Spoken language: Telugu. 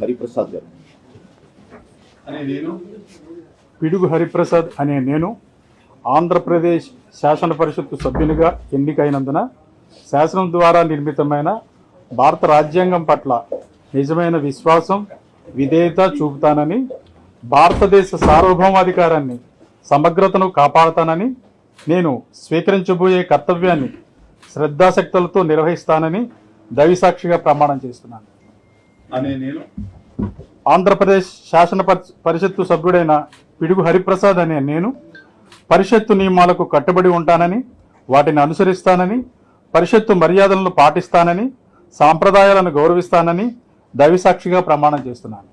హరిప్రసాద్ గారు పిడుగు హరిప్రసాద్ అనే నేను ఆంధ్రప్రదేశ్ శాసన పరిషత్తు సభ్యునిగా ఎన్నికైనందున శాసనం ద్వారా నిర్మితమైన భారత రాజ్యాంగం పట్ల నిజమైన విశ్వాసం విధేయత చూపుతానని, భారతదేశ సార్వభౌమాధికారాన్ని సమగ్రతను కాపాడుతానని, నేను స్వీకరించబోయే కర్తవ్యాన్ని శ్రద్ధాశక్తులతో నిర్వహిస్తానని దైవసాక్షిగా ప్రమాణం చేస్తున్నాను. నేను ఆంధ్రప్రదేశ్ శాసన పరిషత్తు సభ్యుడైన పిడుగు హరిప్రసాద్ అనే నేను పరిషత్తు నియమాలకు కట్టుబడి ఉంటానని, వాటిని అనుసరిస్తానని, పరిషత్తు మర్యాదలను పాటిస్తానని, సాంప్రదాయాలను గౌరవిస్తానని దైవసాక్షిగా ప్రమాణం చేస్తున్నాను.